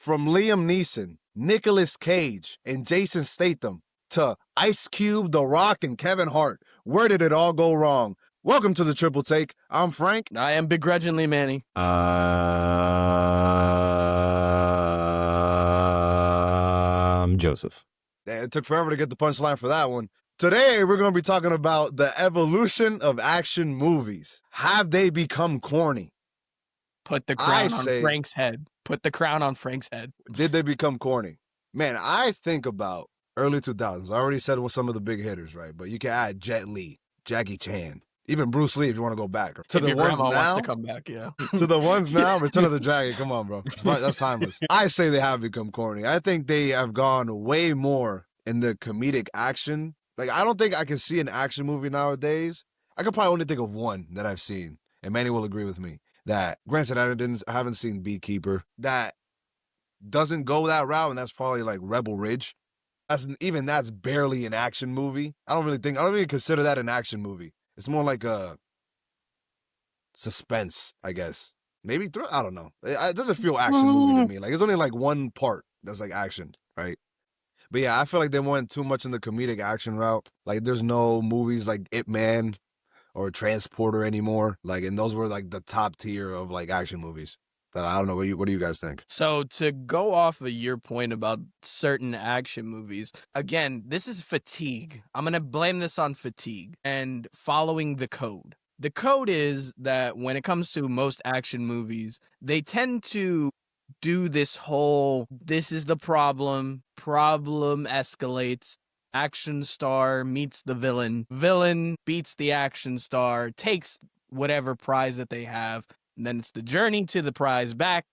From Liam Neeson, Nicolas Cage, and Jason Statham to Ice Cube, The Rock, and Kevin Hart. Where did it all go wrong? Welcome to the Triple Take. I'm Frank. I am begrudgingly Manny. I'm Joseph. It took forever to get the punchline for that one. Today, we're going to be talking about the evolution of action movies. Have they become corny? Put the crown on Frank's head. Put the crown on Frank's head. Did they become corny? Man, I think about early 2000s. I already said with some of the big hitters, right? But you can add Jet Li, Jackie Chan, even Bruce Lee if you want to go back. To the ones now, wants to come back, yeah. To the ones now, Return of the Dragon. Come on, bro. That's timeless. I say they have become corny. I think they have gone way more in the comedic action. Like, I don't think I can see an action movie nowadays. I could probably only think of one that I've seen, and Manny will agree with me. That, granted, I haven't seen Beekeeper. That doesn't go that route, and that's probably like Rebel Ridge. That's barely an action movie. I don't even consider that an action movie. It's more like a suspense, I guess. Maybe I don't know. It doesn't feel action movie to me. Like, it's only like one part that's like action, right? But yeah, I feel like they went too much in the comedic action route. Like, there's no movies like Ip Man or Transporter anymore. Like, and those were like the top tier of like action movies. I don't know. What do you guys think? So to go off of your point about certain action movies, again, this is fatigue. I'm going to blame this on fatigue and following the code. The code is that when it comes to most action movies, they tend to do this whole, this is the problem escalates, action star meets the villain beats the action star, takes whatever prize that they have, and then it's the journey to the prize back,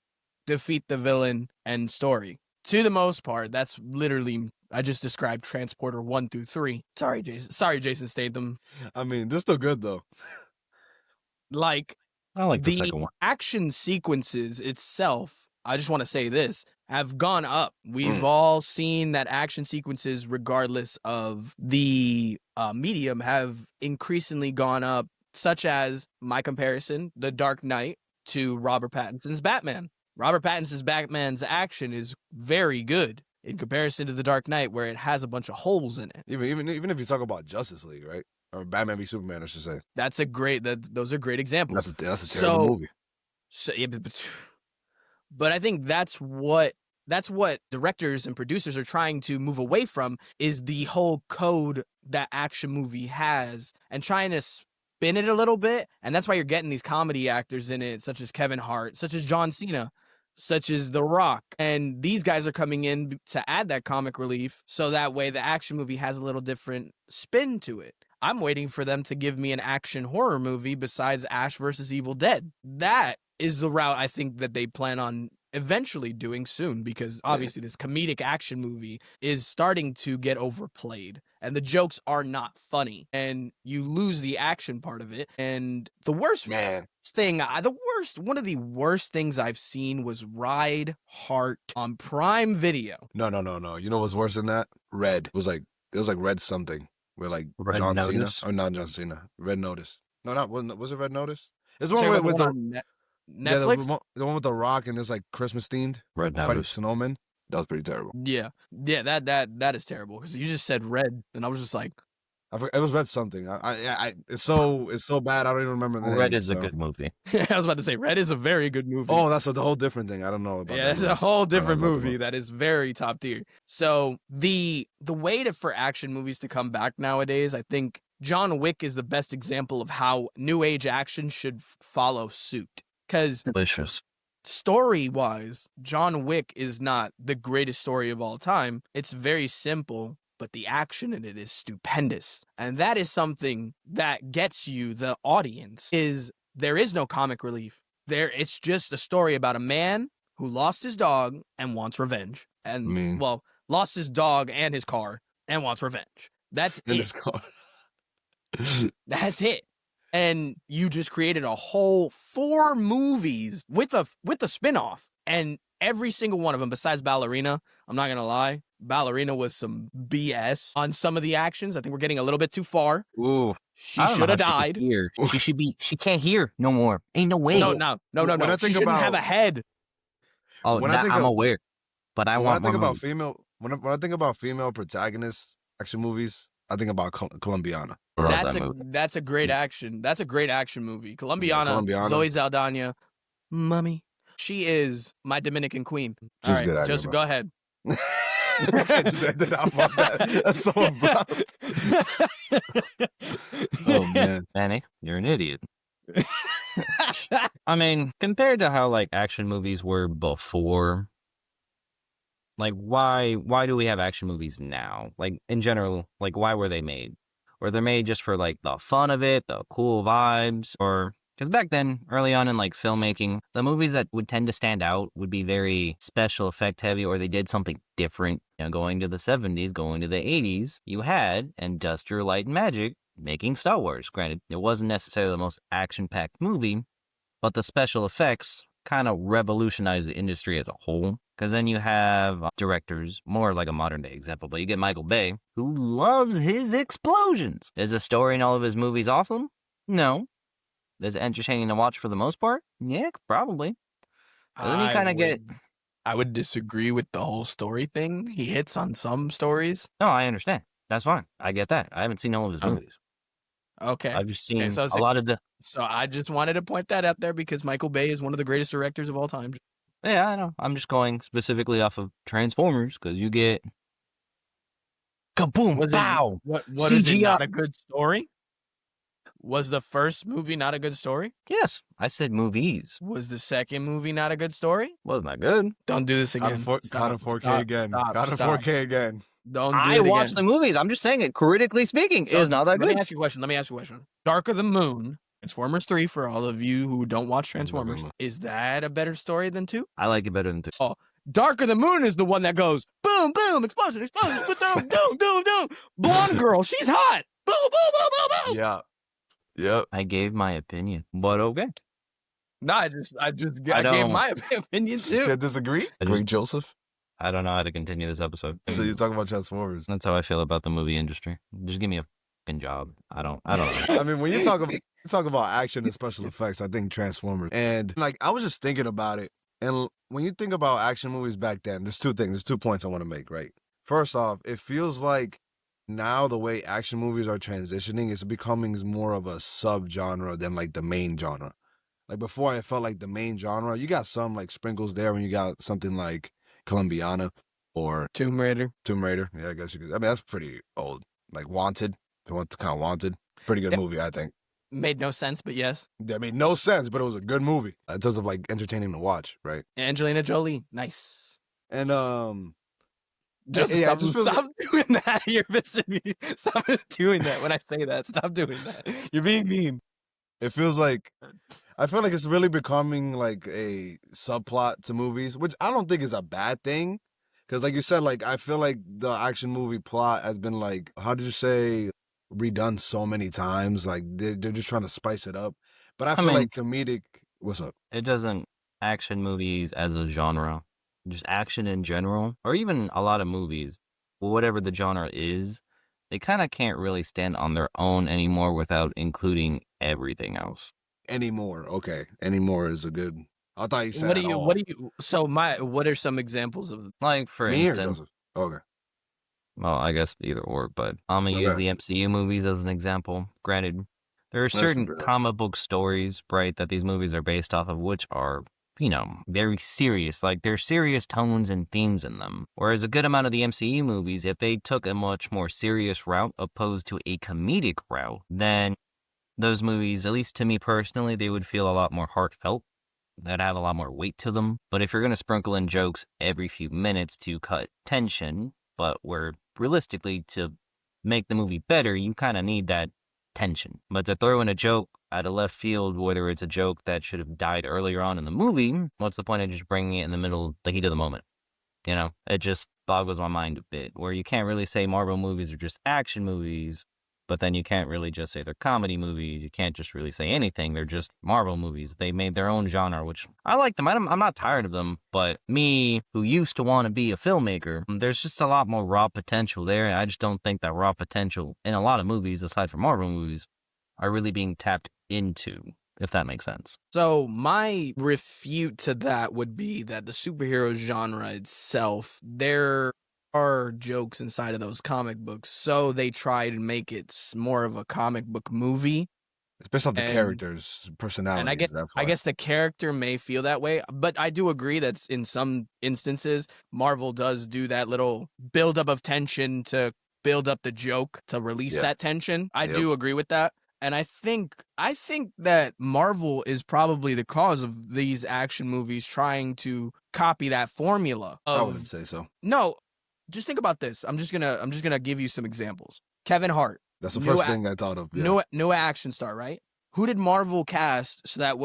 defeat the villain, and story. To the most part, that's literally, I just described Transporter 1 through 3. Sorry, Jason Statham. I mean, they're still good, though. Like, I like the second one. Action sequences itself, I just want to say this, have gone up. We've all seen that action sequences, regardless of the medium, have increasingly gone up, such as my comparison, The Dark Knight to Robert Pattinson's Batman. Robert Pattinson's Batman's action is very good in comparison to The Dark Knight, where it has a bunch of holes in it. Even if you talk about Justice League, right? Or Batman v Superman, I should say. Those are great examples. That's a terrible movie. So, yeah, but I think that's what directors and producers are trying to move away from, is the whole code that action movie has and trying to spin it a little bit. And that's why you're getting these comedy actors in it, such as Kevin Hart, such as John Cena, such as The Rock. And these guys are coming in to add that comic relief, so that way the action movie has a little different spin to it. I'm waiting for them to give me an action horror movie besides Ash vs. Evil Dead. That is the route I think that they plan on eventually doing soon, because obviously this comedic action movie is starting to get overplayed and the jokes are not funny and you lose the action part of it. And the worst thing, one of the worst things I've seen was Ride Heart on Prime Video. No. You know what's worse than that? Red. It was like Red something. Where like Red John Notice? Cena. Oh, not John Cena. Red Notice. No, was it Red Notice? It's the one with the Netflix? Yeah, the one with The Rock and it's like Christmas themed. Red Fighting Notice. snowmen. That was pretty terrible. Yeah, that is terrible, because you just said Red and I was just like, It was Red something. It's so bad. I don't even remember the name. Red is a good movie. I was about to say Red is a very good movie. Oh, that's a whole different thing. I don't know about that. Yeah, it's a whole different movie that is very top tier. So the way for action movies to come back nowadays, I think John Wick is the best example of how new age action should follow suit. Because delicious. Story-wise, John Wick is not the greatest story of all time. It's very simple, but the action in it is stupendous. And that is something that gets you, the audience, there is no comic relief. It's just a story about a man who lost his dog and wants revenge. And, lost his dog and his car and wants revenge. That's it. His car. That's it. And you just created a whole 4 movies with a spinoff, and every single one of them, besides Ballerina, I'm not gonna lie, Ballerina was some BS on some of the actions. I think we're getting a little bit too far. Ooh, she should have died. She can't hear no more. Ain't no way. No. She shouldn't have a head. Oh, I'm aware. but I When I want more think about movies. when I think about female protagonists action movies, I think about Colombiana. I love That's that a movie. that's a great action. That's a great action movie. Yeah, Colombiana, Colombiana. Zoe Saldana, Mummy. She is my Dominican queen. All She's a right, good actor, Joseph, bro. go ahead. You can't just end it off on that. That's so abrupt. Oh man. Manny, you're an idiot. I mean, compared to how like action movies were before, like why do we have action movies now? Like in general, like why were they made? Were they made just for like the fun of it, the cool vibes, or because back then, early on in like filmmaking, the movies that would tend to stand out would be very special effect heavy, or they did something different. You know, going to the 70s, going to the 80s, you had Industrial Light and Magic making Star Wars. Granted, it wasn't necessarily the most action-packed movie, but the special effects kind of revolutionized the industry as a whole. Because then you have directors, more like a modern day example, but you get Michael Bay, who loves his explosions. Is the story in all of his movies awesome? No. Is it entertaining to watch for the most part? Yeah, probably. But then you I kind of get. would disagree with the whole story thing. He hits on some stories. No, I understand. That's fine. I get that. I haven't seen all of his movies. Okay. I've just Okay, seen so a lot of the. so I just wanted to point that out there because Michael Bay is one of the greatest directors of all time. Yeah, I know. I'm just going specifically off of Transformers because you get. Kaboom! Was it Pow! what is it CGI. not a good story? Was the first movie not a good story? Yes, I said movies. Was the second movie not a good story? Wasn't that good? Don't do this again. Got a 4K Stop, again. stop, Got a stop. 4K again. Don't do I it watched the again. movies. I'm just saying it. Critically speaking, So, is not that Let good. me ask you a question. Dark of the Moon, Transformers 3, for all of you who don't watch Transformers, is that a better story than 2? I like it better than 2. Oh, Dark of the Moon is the one that goes boom, boom, explosion, explosion, boom, boom, boom, boom. Blonde girl, she's hot. Boom, boom, boom, boom, boom. Yeah. Yep. I gave my opinion, but okay. No, I gave don't- my opinion too. Can't disagree. I just- Great Joseph. I don't know how to continue this episode. So you're talking about Transformers. That's how I feel about the movie industry. Just give me a fucking job. I don't know. I mean, when you talk about action and special effects, I think Transformers. And like I was just thinking about it. And when you think about action movies back then, there's two things. There's 2 points I want to make, right? First off, it feels like now the way action movies are transitioning, it's becoming more of a subgenre than like the main genre. Like before, I felt like the main genre, you got some like sprinkles there when you got something like Colombiana or Tomb Raider. Yeah, I guess you could. I mean, that's pretty old. Like Wanted. If you want to count Wanted. Pretty good Yep. movie, I think. Made no sense, but yes. That made no sense, but it was a good movie in terms of like entertaining to watch, right? Angelina Jolie, nice. And Just Yeah, it just feels stop doing that. You're missing me. Stop doing that when I say that. Stop doing that. You're being mean. it feels like I feel like it's really becoming like a subplot to movies, which I don't think is a bad thing. Because like you said, like I feel like the action movie plot has been like, how did you say, redone so many times. Like they're just trying to spice it up. But I feel mean- like comedic. What's up? It doesn't action movies as a genre, just action in general, or even a lot of movies, whatever the genre is, they kind of can't really stand on their own anymore without including everything else. Anymore. Okay. Anymore is a good. I thought you said What do at you? all. What do you? So what are some examples of? Like for Me or instance, Joseph? Okay. well, I guess either or, but I'm gonna use Okay. the MCU movies as an example. Granted, there are That's certain fair. comic book stories, right, that these movies are based off of, which are, very serious. Like, there's serious tones and themes in them. Whereas a good amount of the MCU movies, if they took a much more serious route opposed to a comedic route, then those movies, at least to me personally, they would feel a lot more heartfelt. They'd have a lot more weight to them. But if you're going to sprinkle in jokes every few minutes to cut tension, but where realistically to make the movie better, you kind of need that tension. But to throw in a joke out of left field, whether it's a joke that should have died earlier on in the movie, what's the point of just bringing it in the middle, the heat of the moment? It just boggles my mind a bit, where you can't really say Marvel movies are just action movies, but then you can't really just say they're comedy movies. You can't just really say anything. They're just Marvel movies. They made their own genre, which I like them. I'm not tired of them, but me, who used to want to be a filmmaker, there's just a lot more raw potential there. And I just don't think that raw potential in a lot of movies, aside from Marvel movies, are really being tapped into. if that makes sense. So my refute to that would be that the superhero genre itself, there are jokes inside of those comic books, so they try to make it more of a comic book movie. It's based off the And- characters' And personalities. That's why. I guess the character may feel that way, but I do agree that in some instances, Marvel does do that little buildup of tension to build up the joke to release Yeah. that tension. I Yep. do agree with that. And I think that Marvel is probably the cause of these action movies trying to copy that formula. I wouldn't say so. No, just think about this. I'm just gonna give you some examples. Kevin Hart, That's the New first a- thing I thought of. Yeah. new action star, right? Who did Marvel cast so that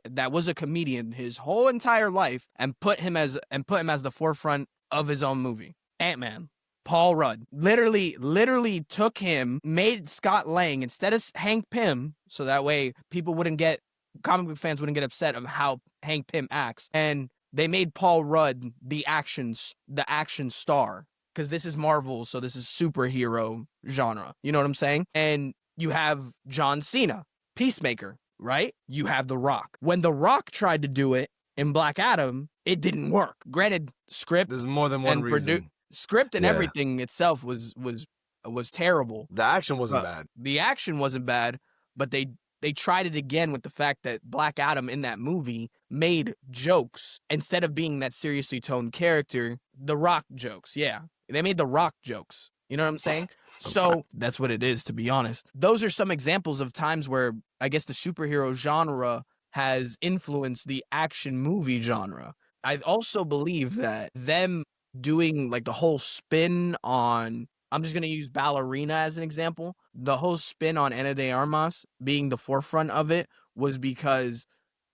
that was a comedian his whole entire life and put him as the forefront of his own movie? Ant-Man. Paul Rudd literally took him, made Scott Lang instead of Hank Pym, so that way comic book fans wouldn't get upset of how Hank Pym acts, and they made Paul Rudd the action star, because this is Marvel, so this is superhero genre. You know what I'm saying? And you have John Cena, Peacemaker, right? You have The Rock. When The Rock tried to do it in Black Adam, it didn't work. Granted, script There's more than one and reason. script and Yeah. everything itself was terrible. The action wasn't But bad. The action wasn't bad, but they tried it again with the fact that Black Adam in that movie made jokes instead of being that seriously toned character. The Rock jokes, yeah, they made The Rock jokes. You know what I'm saying? So that's what it is, to be honest. Those are some examples of times where I guess the superhero genre has influenced the action movie genre. I also believe that them doing like the whole spin on, I'm just going to use Ballerina as an example. The whole spin on Ana de Armas being the forefront of it was because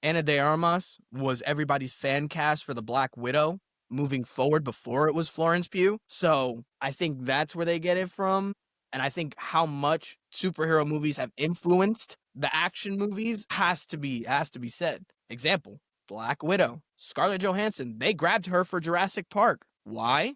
Ana de Armas was everybody's fan cast for the Black Widow moving forward before it was Florence Pugh. So I think that's where they get it from. And I think how much superhero movies have influenced the action movies has to be said. Example, Black Widow, Scarlett Johansson, they grabbed her for Jurassic Park. Why?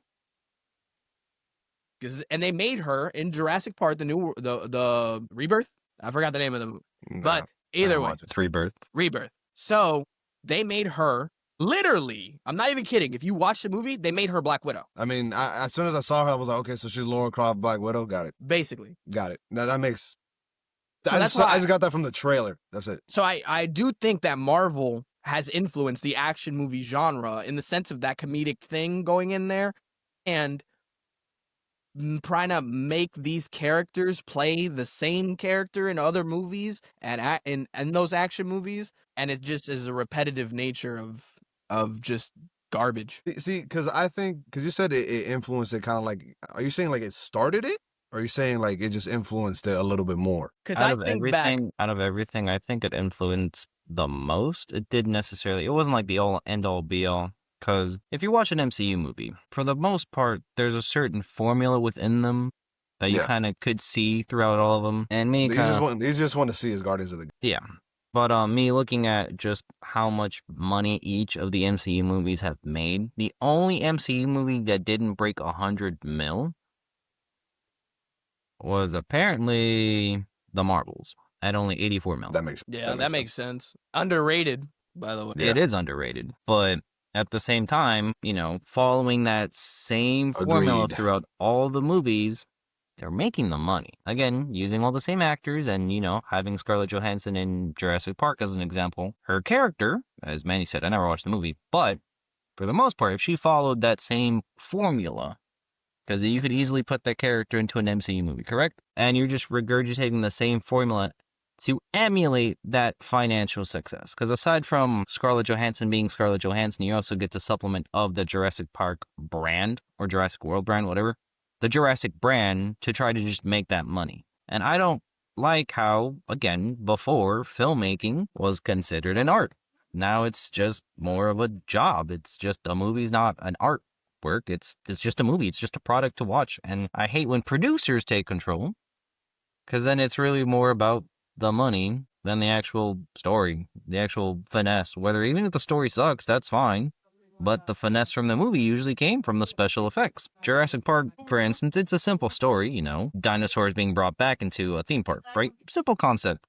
And they made her in Jurassic Park, the Rebirth. I forgot the name of the movie, but either way, It's Rebirth. So they made her literally. I'm not even kidding. If you watch the movie, they made her Black Widow. I mean, as soon as I saw her, I was like, okay, so she's Laura Croft, Black Widow. Got it. Basically. Got it. Now that makes. So I that's just, why I just got that from the trailer. That's it. So I do think that Marvel has influenced the action movie genre in the sense of that comedic thing going in there, and trying to make these characters play the same character in other movies and in those action movies, and it just is a repetitive nature of just garbage. See, because you said it influenced it, kind of like. Are you saying like it started it, or are you saying like it just influenced it a little bit more? Because I think back, Out of everything, I think it influenced the most. It didn't necessarily. It wasn't like the all end all be all. Because if you watch an MCU movie, for the most part, there's a certain formula within them that you kind of could see throughout all of them. And me, the easiest one to see is Guardians of the. Yeah. But me looking at just how much money each of the MCU movies have made, the only MCU movie that didn't break 100 mil was apparently the Marvels at only 84 mil. That makes that makes sense. Underrated, by the way. It is underrated, but at the same time, following that same formula Agreed. throughout all the movies, they're making the money. Again, using all the same actors and, having Scarlett Johansson in Jurassic Park as an example. Her character, as Manny said, I never watched the movie, but for the most part, if she followed that same formula, because you could easily put that character into an MCU movie, correct? And you're just regurgitating the same formula to emulate that financial success. Because aside from Scarlett Johansson being Scarlett Johansson, you also get the supplement of the Jurassic Park brand, or Jurassic World brand, whatever. The Jurassic brand to try to just make that money. And I don't like how, again, before filmmaking was considered an art. Now it's just more of a job. It's just a movie's not an artwork. It's just a movie. It's just a product to watch. And I hate when producers take control, because then it's really more about the money than the actual story, the actual finesse. Whether even if the story sucks, that's fine. But the finesse from the movie usually came from the special effects. Jurassic Park, for instance, it's a simple story, dinosaurs being brought back into a theme park, right? Simple concept.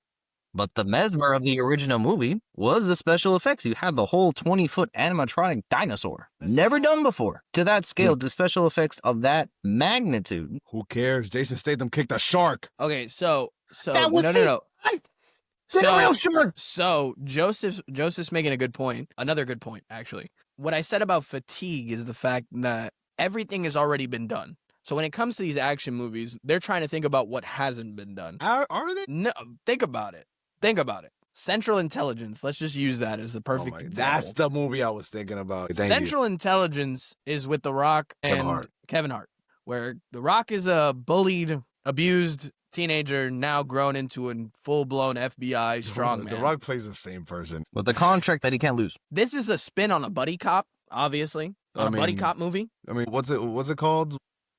But the mesmer of the original movie was the special effects. You had the whole 20-foot animatronic dinosaur. Never done before. To that scale, to special effects of that magnitude. Who cares? Jason Statham kicked a shark. Okay, so That was no. a real shark. So Joseph's making a good point. Another good point, actually. What I said about fatigue is the fact that everything has already been done. So when it comes to these action movies, they're trying to think about what hasn't been done. Are they? No, think about it. Think about it. Central Intelligence. Let's just use that as the perfect example. That's the movie I was thinking about. Central Intelligence is with The Rock and Kevin Hart, where The Rock is a bullied, abused teenager now grown into a full-blown FBI strongman. The Rock plays the same person. With the contract that he can't lose. This is a spin on a buddy cop, obviously. A buddy cop movie. I mean, what's it called?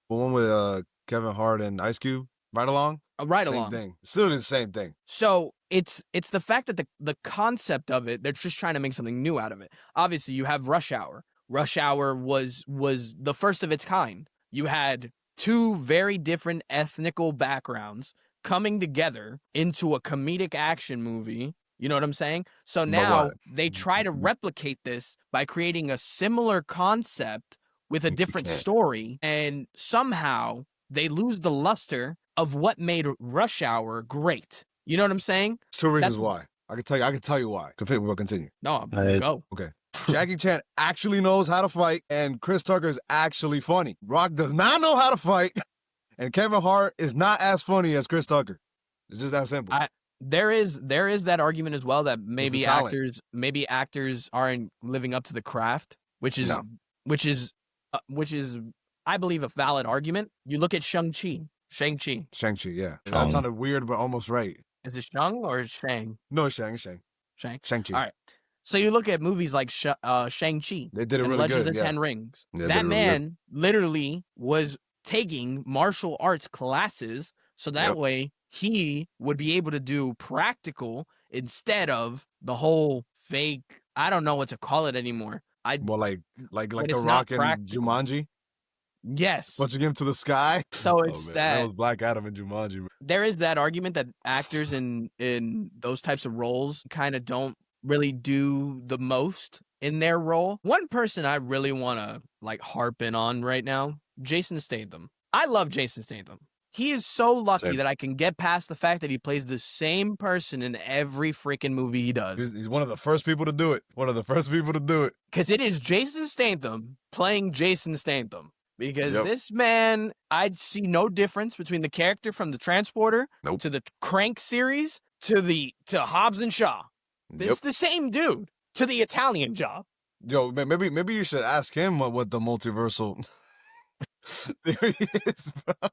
The one with Kevin Hart and Ice Cube? Ride Along? Along. Same thing. Still the same thing. So it's the fact that the concept of it, they're just trying to make something new out of it. Obviously, you have Rush Hour. Rush Hour was the first of its kind. You had two very different ethnical backgrounds coming together into a comedic action movie. You know what I'm saying? So now they try to replicate this by creating a similar concept with a different story, and somehow they lose the luster of what made Rush Hour great. You know what I'm saying? Two reasons why. I can tell you why. We'll continue. No, go. Okay. Jackie Chan actually knows how to fight, and Chris Tucker is actually funny. Rock does not know how to fight, and Kevin Hart is not as funny as Chris Tucker. It's just that simple. There is that argument as well that maybe actors aren't living up to the craft, which is I believe a valid argument. You look at Shang-Chi, yeah. That sounded weird, but almost right. Is it Shang or Shang? No, Shang-Chi. All right. So you look at movies like Shang-Chi. They did it really Legend good. of the Ten Rings. That man literally was taking martial arts classes so that way he would be able to do practical instead of the whole fake. I don't know what to call it anymore. Like The Rock and Jumanji. Yes. Punching him to the sky. So it's that was Black Adam in Jumanji. There is that argument that actors in those types of roles kind of don't really do the most in their role. One person I really want to harp in on right now, Jason Statham. I love Jason Statham. He is so lucky that I can get past the fact that he plays the same person in every freaking movie he does. He's one of the first people to do it. Because it is Jason Statham playing Jason Statham. Because this man, I'd see no difference between the character from the Transporter to the Crank series to Hobbs and Shaw. It's the same dude to the Italian Job. Yo, maybe you should ask him what the multiversal theory is, bro.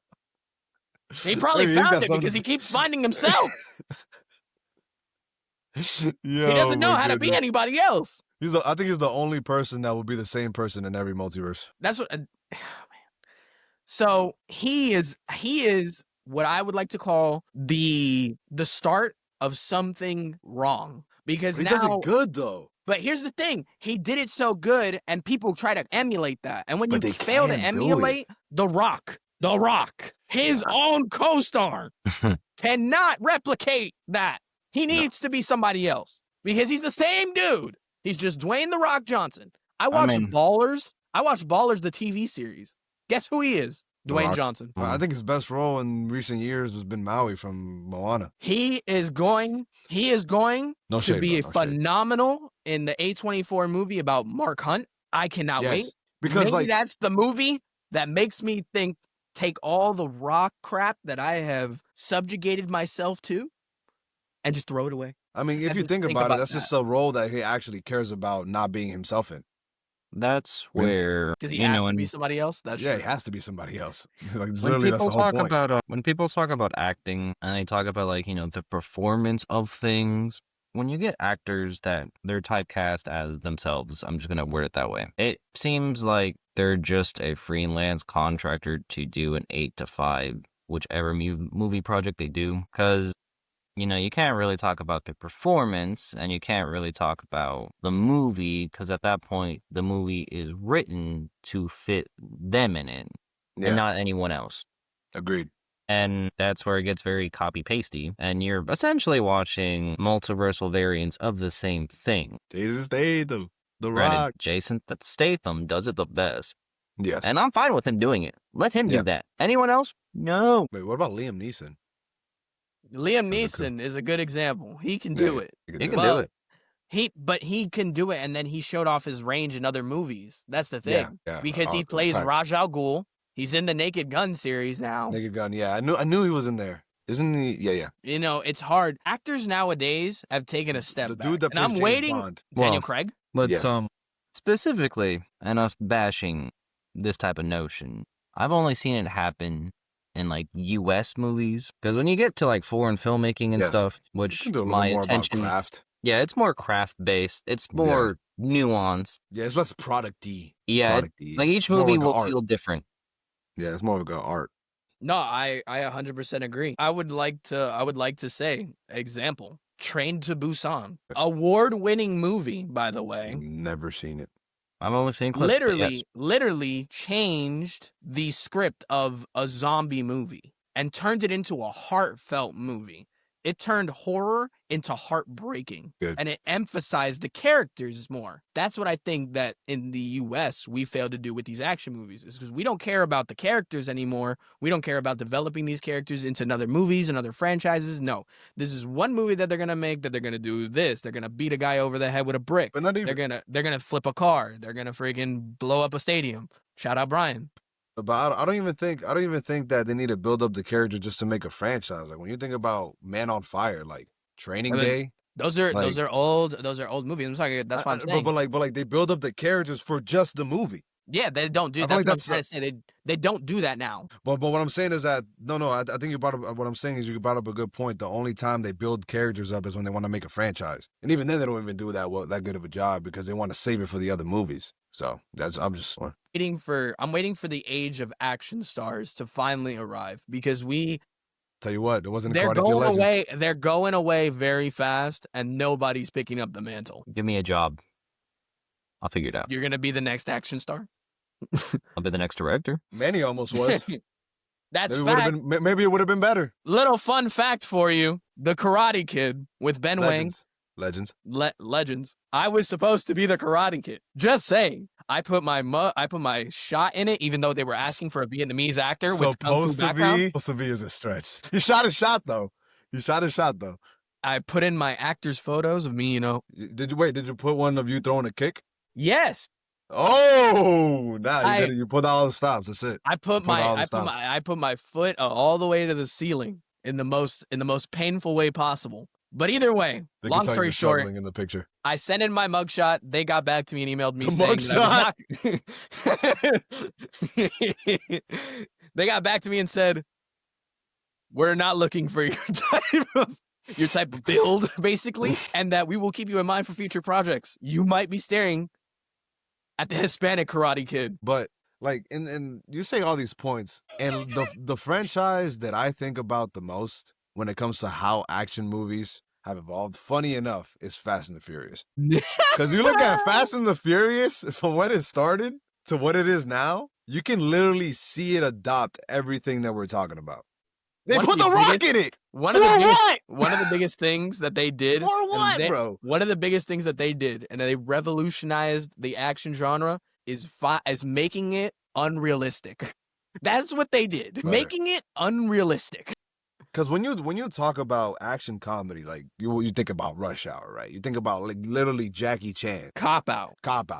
He probably found it because he keeps finding himself. He doesn't know how to be anybody else. I think he's the only person that will be the same person in every multiverse. That's what. So he is what I would like to call the start of something wrong. Because he does it good though. But here's the thing: he did it so good, and people try to emulate that. And when you fail to emulate The Rock, his own co-star, cannot replicate that. He needs to be somebody else because he's the same dude. He's just Dwayne The Rock Johnson. I watched Ballers. I watched Ballers, the TV series. Guess who he is? Dwayne Johnson. I think his best role in recent years has been Maui from Moana. He is going to be phenomenal in the A24 movie about Mark Hunt. I cannot wait. Because maybe that's the movie that makes me take all the Rock crap that I have subjugated myself to and just throw it away. I mean, if you think about it, that's just a role that he actually cares about not being himself in. That's where because he has to be somebody else. That's he has to be somebody else. When people talk about acting and they talk about the performance of things, when you get actors that they're typecast as themselves, I'm just gonna word it that way. It seems like they're just a freelance contractor to do an 8 to 5 whichever movie project they do, because you can't really talk about the performance and you can't really talk about the movie because at that point, the movie is written to fit them in it and not anyone else. Agreed. And that's where it gets very copy-pasty, and you're essentially watching multiversal variants of the same thing. Jason Statham, The Granted, Rock. Jason Statham does it the best, Yes. and I'm fine with him doing it. Let him Yeah. do that. Anyone else? No. Wait, what about Liam Neeson? Liam That's a Neeson is a good example. He can Yeah, do it. He He can can do do it. it. But he can do it, and then he showed off his range in other movies. That's the thing. Yeah, yeah. Because he plays facts. Ra's al Ghul. He's in the Naked Gun series now. Naked Gun. Yeah, I knew he was in there. Isn't he? Yeah. You know, it's hard. Actors nowadays have taken a step The back. dude that and I'm plays James waiting. Bond. Daniel Well, Craig. But Yes. specifically, and us bashing this type of notion, I've only seen it happen in like U.S. movies. Because when you get to like foreign filmmaking and Yes. stuff, You which can do a little my more attention, about craft. yeah, it's more craft based. It's more nuanced. Yeah, it's less product-y. Yeah, Product-y. like each More movie like a will art. feel different. Yeah, it's more like an art. No, I 100% agree. I would like to say, example, Train to Busan. Award-winning movie, by the way. Never seen it. I've only seen clips. but yes. Literally changed the script of a zombie movie and turned it into a heartfelt movie. It turned horror into heartbreaking. Good. And it emphasized the characters more. That's what I think that in the US we fail to do with these action movies, is because we don't care about the characters anymore. We don't care about developing these characters into another movies and other franchises. No. This is one movie that they're gonna make, that they're gonna do this. They're gonna beat a guy over the head with a brick. But not even. They're gonna flip a car. They're gonna freaking blow up a stadium. Shout out Brian. But I don't even think that they need to build up the character just to make a franchise. Like when you think about Man on Fire, like Training I mean, Day. Those are old movies. I'm sorry, that's what I'm saying. But like they build up the characters for just the movie. Yeah, they don't do. I That's feel like what I'm that's trying to say. They don't do that now. But what I'm saying is that I think you brought up what I'm saying is you brought up a good point. The only time they build characters up is when they want to make a franchise, and even then they don't even do that good of a job because they want to save it for the other movies. So I'm just waiting for the age of action stars to finally arrive, because tell you what, there wasn't a they're Karate Kid going Legends. away. They're going away very fast, and nobody's picking up the mantle. Give me a job. I'll figure it out. You're gonna be the next action star. I'll be the next director. Manny almost was. That's Maybe it would have been better. Little fun fact for you: the Karate Kid with Ben Wang. Legends. Legends. I was supposed to be the Karate Kid. Just saying. I put my shot in it, even though they were asking for a Vietnamese actor with kung fu background. Supposed to be is a stretch. You shot a shot though. I put in my actors' photos of me. Did you put one of you throwing a kick? Yes. Oh, you put all the stops. That's it. I put my foot all the way to the ceiling in the most painful way possible. But either way, long story short, in the picture. I sent in my mugshot. They got back to me and emailed me They got back to me and said, "We're not looking for your type of build, basically, and that we will keep you in mind for future projects. You might be staring at the Hispanic Karate Kid." But like, and you say all these points, and the franchise that I think about the most when it comes to how action movies have evolved, funny enough, is Fast and the Furious. Because you look at Fast and the Furious, from when it started to what it is now, you can literally see it adopt everything that we're talking about. They put The Rock in it! One of the biggest things that they did. For what, bro? One of the biggest things that they did, and they revolutionized the action genre, is making it unrealistic. That's what they did. Right. Making it unrealistic. Because when you talk about action comedy, like you think about Rush Hour, right? You think about like literally Jackie Chan. Cop Out,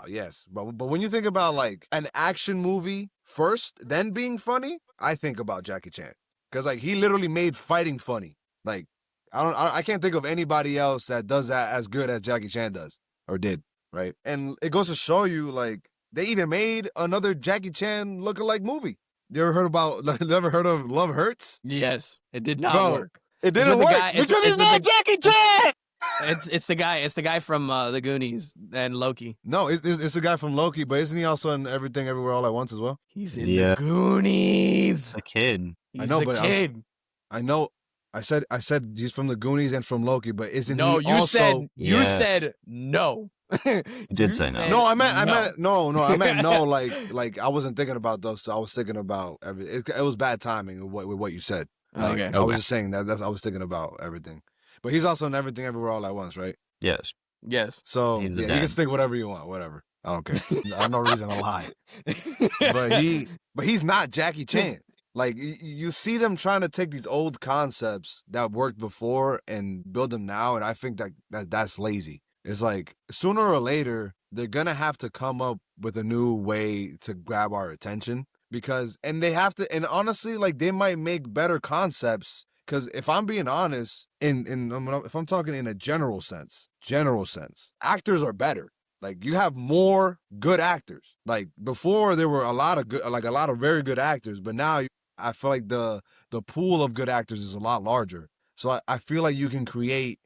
yes. But when you think about like an action movie first, then being funny, I think about Jackie Chan. Because like he literally made fighting funny. Like I can't think of anybody else that does that as good as Jackie Chan does or did, right? And it goes to show you, like, they even made another Jackie Chan lookalike movie. You ever heard of Love Hurts? Yes, it did not work. It didn't work because he's not Jackie Chan. It's the guy from The Goonies and Loki. No, it's the guy from Loki, but isn't he also in Everything Everywhere All at Once as well? He's in The Goonies. A kid. He's I know, the but kid. I know. I said he's from The Goonies and from Loki, but isn't no? he You also? You said no. You did say no. No, I meant no. I meant no. Like I wasn't thinking about those. So I was thinking about it was bad timing with what you said. Like, Okay. I was just saying that's I was thinking about everything. But he's also in Everything Everywhere All at Once, right? Yes. Yes. So He's the yeah, you can dad. think whatever you want, whatever. I don't care. I have no reason to lie. But he's not Jackie Chan. Like you see them trying to take these old concepts that worked before and build them now, and I think that's lazy. It's like sooner or later they're gonna have to come up with a new way to grab our attention and they have to, and honestly, like they might make better concepts. Because if I'm being honest, if I'm talking in a general sense, actors are better. Like you have more good actors. Like before, there were a lot of very good actors, but now I feel like the pool of good actors is a lot larger. So I feel like you can create,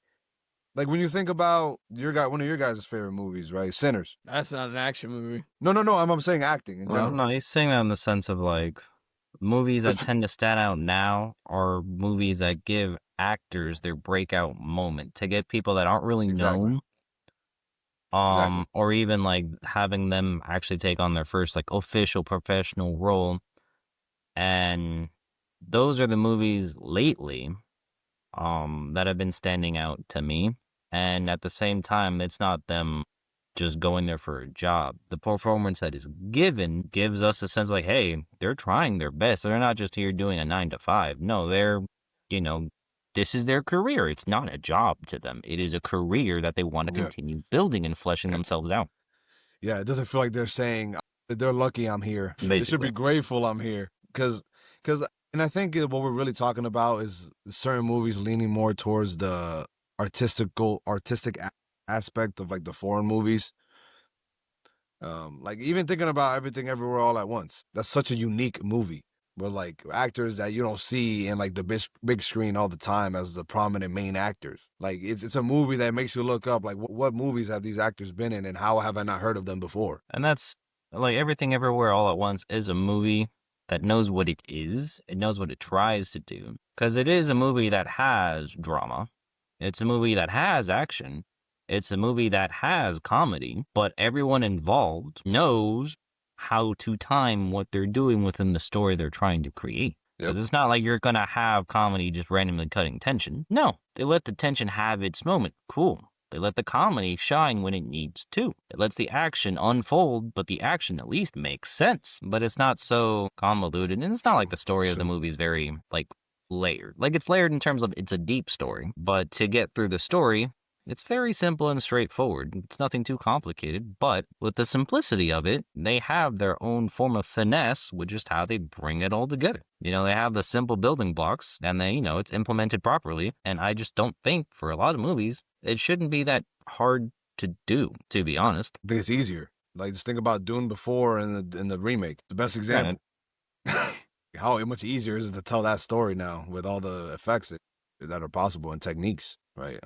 like when you think about one of your guys' favorite movies, right? Sinners. That's not an action movie. No. I'm saying acting in Well, general. No, he's saying that in the sense of like movies that tend to stand out now are movies that give actors their breakout moment to get people that aren't really Exactly. known, or even like having them actually take on their first like official professional role. And those are the movies lately that have been standing out to me. And at the same time, it's not them just going there for a job. The performance that is given gives us a sense like, hey, they're trying their best. They're not just here doing a 9 to 5. No, they're, you know, this is their career. It's not a job to them. It is a career that they want to Yeah. continue building and fleshing themselves out. Yeah, it doesn't feel like they're saying that they're lucky I'm here. They should be Basically. grateful I'm here. And I think what we're really talking about is certain movies leaning more towards the artistic aspect of like the foreign movies. Like even thinking about Everything Everywhere All at Once. That's such a unique movie with like actors that you don't see in like the big screen all the time as the prominent main actors. Like it's a movie that makes you look up like what movies have these actors been in and how have I not heard of them before? And that's like Everything Everywhere All at Once is a movie that knows what it is. It knows what it tries to do. Because it is a movie that has drama. It's a movie that has action. It's a movie that has comedy. But everyone involved knows how to time what they're doing within the story they're trying to create. Because it's not like you're going to have comedy just randomly cutting tension. No, they let the tension have its moment. Cool. They let the comedy shine when it needs to. It lets the action unfold, but the action at least makes sense. But it's not so convoluted, and it's not like the story of the movie is very, like, layered. Like, it's layered in terms of it's a deep story, but to get through the story, it's very simple and straightforward. It's nothing too complicated, but with the simplicity of it, they have their own form of finesse, which is how they bring it all together. You know, they have the simple building blocks, and they, it's implemented properly, and I just don't think, for a lot of movies, it shouldn't be that hard to do, to be honest. I think it's easier. Like just think about Dune before and the remake. The best example. How much easier is it to tell that story now with all the effects that are possible and techniques, right?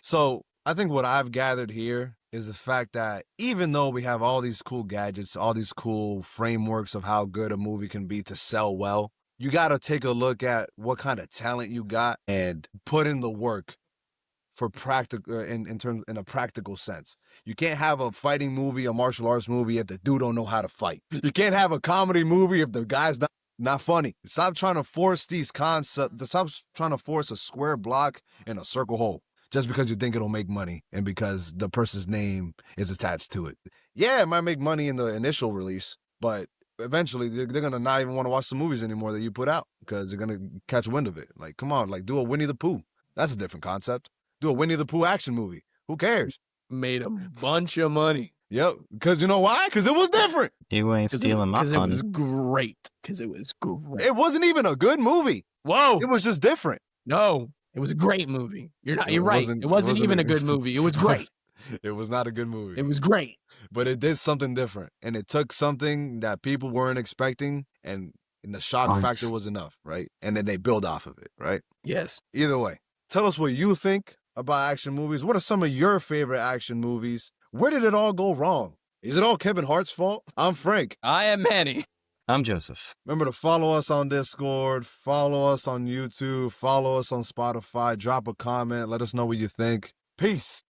So I think what I've gathered here is the fact that even though we have all these cool gadgets, all these cool frameworks of how good a movie can be to sell well, you got to take a look at what kind of talent you got and put in the work for practical in a practical sense. You can't have a fighting movie, a martial arts movie if the dude don't know how to fight. You can't have a comedy movie if the guy's not funny. Stop trying to force these concepts. Stop trying to force a square block in a circle hole just because you think it'll make money and because the person's name is attached to it. Yeah, it might make money in the initial release, but eventually they're going to not even want to watch the movies anymore that you put out because they're going to catch wind of it. Like, come on, like do a Winnie the Pooh. That's a different concept. Do a Winnie the Pooh action movie. Who cares? Made a bunch of money. Yep. Because you know why? Because it was different. You ain't stealing my Because it money. was great. Because it was great. It wasn't even a good movie. Whoa. It was just different. No, it was a great movie. You're right. It It wasn't even a good movie. It was great. It was not a good movie. It was great. But it did something different. And it took something that people weren't expecting and the shock factor was enough, right? And then they build off of it, right? Yes. Either way, tell us what you think about action movies. What are some of your favorite action movies? Where did it all go wrong? Is it all Kevin Hart's fault? I'm Frank. I am Manny. I'm Joseph. Remember to follow us on Discord, follow us on YouTube, follow us on Spotify, drop a comment, let us know what you think. Peace.